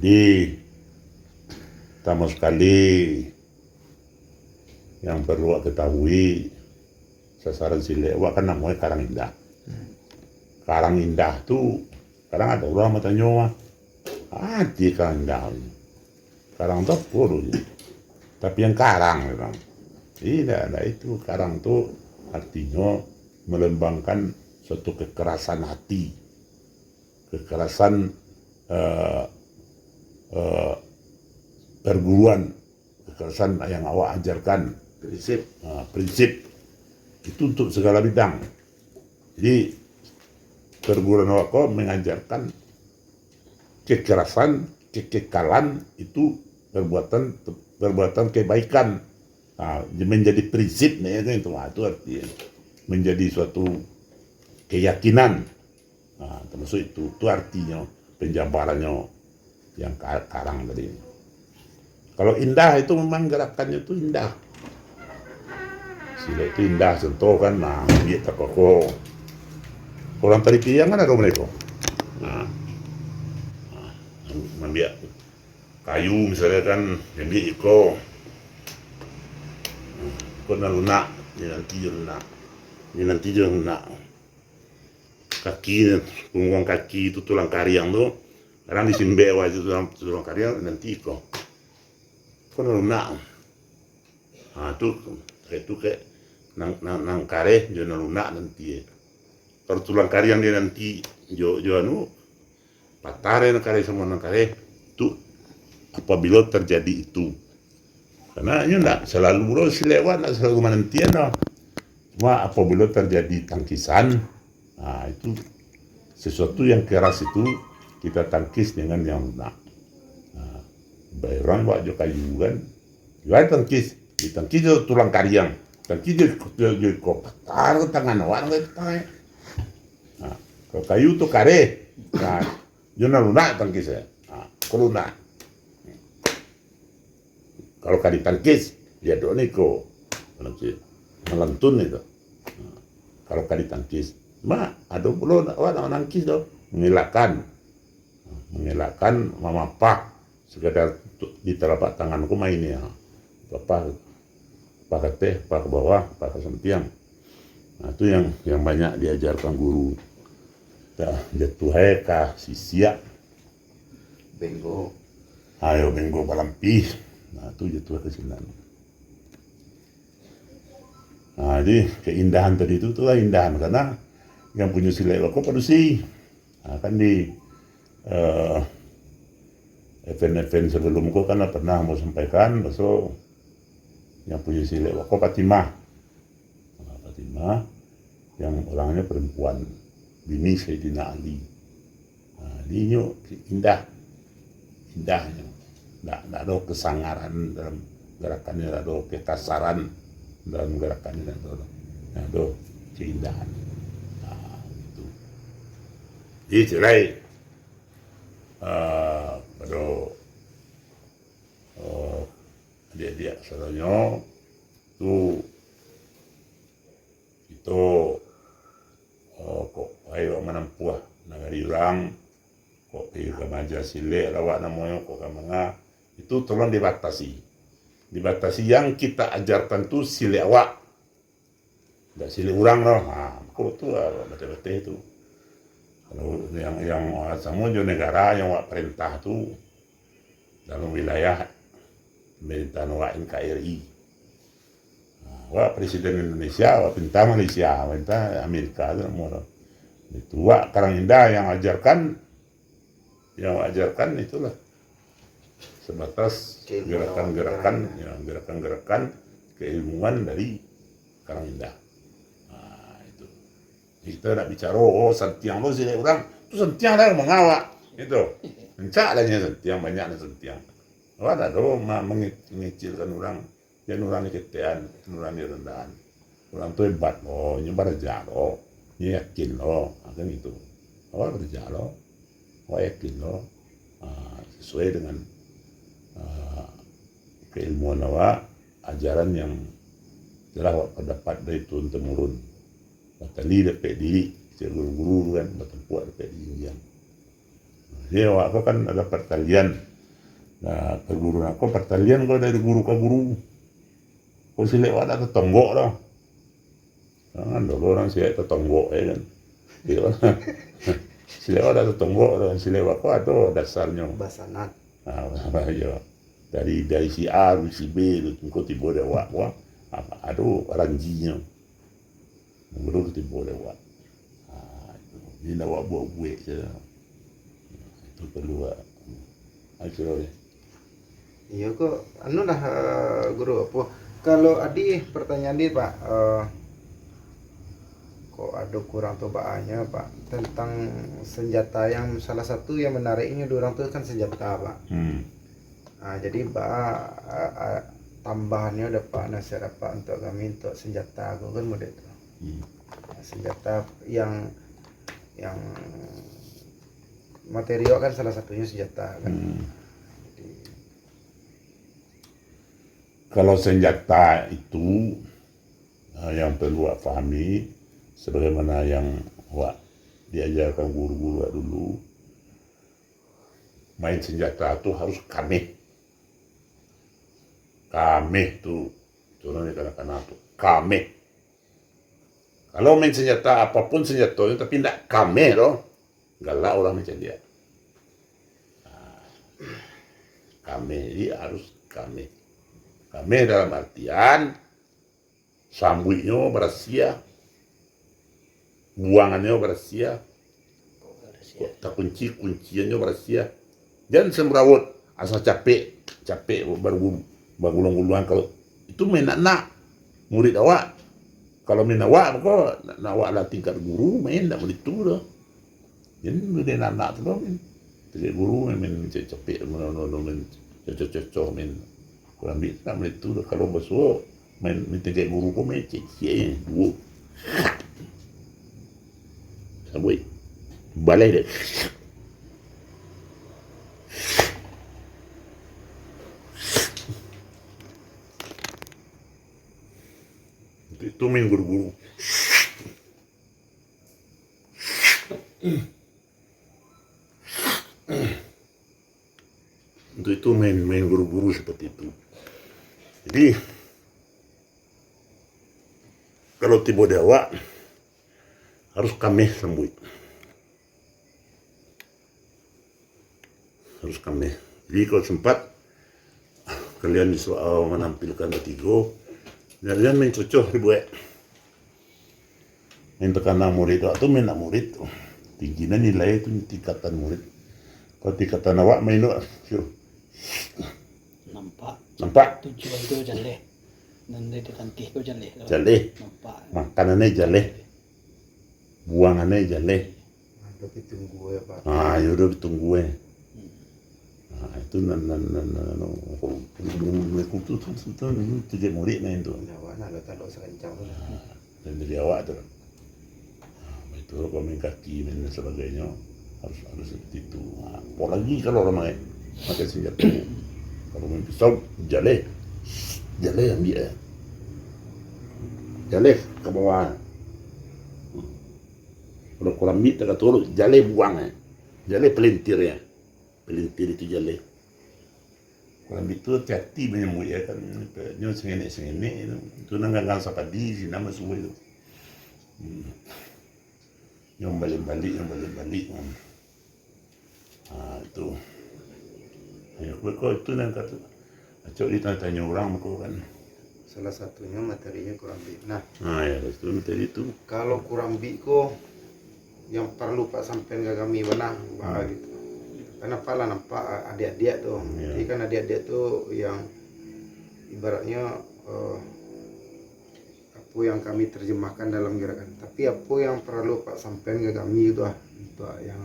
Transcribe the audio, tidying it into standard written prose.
Jadi pertama sekali yang perlu ketahui, sasaran Silewa kan namanya Karang Indah. Karang Indah tuh kadang ada orang bertanya, di Karang Indah Karang tuh apa dulu? Tapi yang karang memang tidak ada itu. Karang tuh artinya melembangkan suatu kekerasan hati, kekerasan perguruan, kekerasan yang awak ajarkan, prinsip itu untuk segala bidang. Jadi perguruan awak kok mengajarkan kekerasan, kekekalan itu perbuatan kebaikan. Menjadi prinsip nih itu artinya menjadi suatu keyakinan. Termasuk itu artinya penjabarannya yang karang tadi. Kalau indah itu memang gerakannya itu indah. Sila itu indah, contoh kan, dia tak kok orang tadi tiang kan ada mereka. Membiak kayu misalnya kan, membiak iko na lunak, ini nanti dia lunak. Kaki, punggung kaki itu tulang kariang tuh, kadang disimbewa itu tulang kariang nanti iko. Kona lunak. Itu kayak nang kare jo na lunak nanti. Kalau tulang kariang dia nanti jo anu patare na kare sama nang kare itu apabila terjadi itu. Karena ini enggak selalu Silewa, enggak selalu menantian. Cuma apabila terjadi tangkisan, itu sesuatu yang keras itu kita tangkis dengan yang lunak. Bayron wak jo kayu kan, jual tangkis, ditangkis jo tulang kariang, tangkis jo kopatar tangan awak nggak tahu. Kalau kayu tuh kare, jo na lunak tangkis ya, kalau lunak. Kalau kali tangkis, ya do niko, melantun itu. Kalau kali tangkis, ada pula awak nangkis do, mengelakkan memapak. Sekedar di telapak tanganku main ya, apa teh, apa ke bawah, apa ke samping. Itu yang banyak diajarkan guru. Jatuh heka sisia, Benggo, ayo benggo balampi. Itu jatuh ke sini. Jadi keindahan tadi itu itulah indahan karena yang punya Silewa kok produksi. Kan di event-event sebelumku kan pernah mau sampaikan besok yang punya Silewa kok Fatimah yang orangnya perempuan, bini Sayyidina Ali. Ini indahnya, nggak ada kesangaran dalam gerakannya, nggak ada kekasaran dalam gerakannya, nggak ada keindahan. Itu. Jadi cerai. Pada adik-adik saudaranya itu kok ayo menampuh nagari orang kok ke maja sile lawak namanya kok kamanga itu tolong dibatasi yang kita ajarkan tuh sile awak nggak sile orang loh. Kok tuh betul-betul itu. Kalau yang sama jo negara yang wak perintah tuh dalam wilayah pemerintahan wak NKRI. Wak Presiden Indonesia, wak perintah Malaysia, perintah Amerika itu wak Karang Indah yang ajarkan itulah sebatas gerakan-gerakan keilmuan dari Karang Indah. Kita nak bicara sentiang lo sini orang tu sentiang dah mengawak itu mencak lahnya sentiang banyaknya sentiang. Ada mengecilkan orang, jangan orang ni ketean, orang ni rendahan. Orang tu hebat nyebar aja yakin kan itu. Berja yakin sesuai dengan keilmuan ajaran yang telah dapat dari turun temurun. Batali dapat diri, guru-guru kan, batempuak dapat diri yang. Jadi awak kan ada pertalian Nah, perguruan aku pertalian kau dari guru ke guru. Kau si lewat ada tonggok dah. Jangan dulu orang si ada tonggok ya kan. Gitu kan. Si lewat ada tonggok dah. Si lewat kau ada dasarnya. Basanat. Nah, ya. Dari si A, si B, kau tiba lewat. Wah, aduh ranjinya. Guru tiba lewat. Ini nak buat buat je. Itu perlu lah. Akhirnya. Iya kok, anu dah guru apa? Kalau adi pertanyaan dia Pak, kok ada kurang tobaannya Pak tentang senjata yang salah satu yang menariknya orang tuh kan senjata Pak. Nah, jadi Pak tambahannya udah Pak nasihat Pak untuk kami untuk senjata aku kan model itu. Senjata yang material kan salah satunya senjata kan. Kalau senjata itu yang perlu Wak pahami sebagaimana yang Wak diajarkan guru-guru dulu, main senjata itu harus kameh tuh contohnya kanak-kanak tuh kameh. Kalau main senjata apapun senjatanya tapi tidak kameh loh, galak orang macam dia. Kameh ini harus kameh. Kami dalam artian sambutnya berasia, buangannya berasia, tak kunciannya berasia. Jangan semrawut asal capek baru bangun-bangunan. Kalau itu main nak murid awak. Kalau main awak kok nak awak lah tingkat guru main tak boleh tu dah. Jadi murid anak tu dah main. Tingkat guru main capek main cocok main. Kurang lebih tak boleh tu dah. Kalau besok main tingkat guru pun main cek dua. Sabui balai dia. Itu main guru-guru. Untuk itu main guru-guru seperti itu. Jadi kalau tiba dewa harus kami sambut. Harus kami. Jadi kalau sempat kalian soal menampilkan ketiga, kalian main cocok dibuat. Main tekanan murid atau main nak murid tuh. Tingginya nilai itu tingkatan murid. Kalau tingkatan awak main tu, nampak. Tujuan itu jaleh. Nanti ditantih itu jaleh. Jaleh. Nampak. Makanannya jaleh. Buangannya jaleh. Ada ditunggu ya Pak. Yaudah ditunggu itu itu jadi murid main tu. Awak nak letak sekencang tu. Dan dari awak tu. Itu kalau main kaki dan sebagainya harus seperti itu. Apalagi kalau orang pakai senjata. Kalau main pisau jaleh ambil jaleh ke bawah. Kalau kurang mit tak turun jaleh buang jaleh pelintir itu jaleh. Kurang itu hati menyambut ya kan. Nyo sengenek itu nanggang sapadi si nama semua itu. Yang balik-balik. Itu. Ayo kau itu yang kata. Acok ditanya orang kau kan. Salah satunya materinya kurambi. Nah, Ya itu materi itu. kalau kurambi ko yang perlu Pak sampean ke kami benar gitu. Kenapa lah nampak adik-adik tuh. Jadi kan adik-adik tuh yang ibaratnya apa yang kami terjemahkan dalam gerakan. Tapi apa yang perlu Pak sampean ke kami itu untuk yang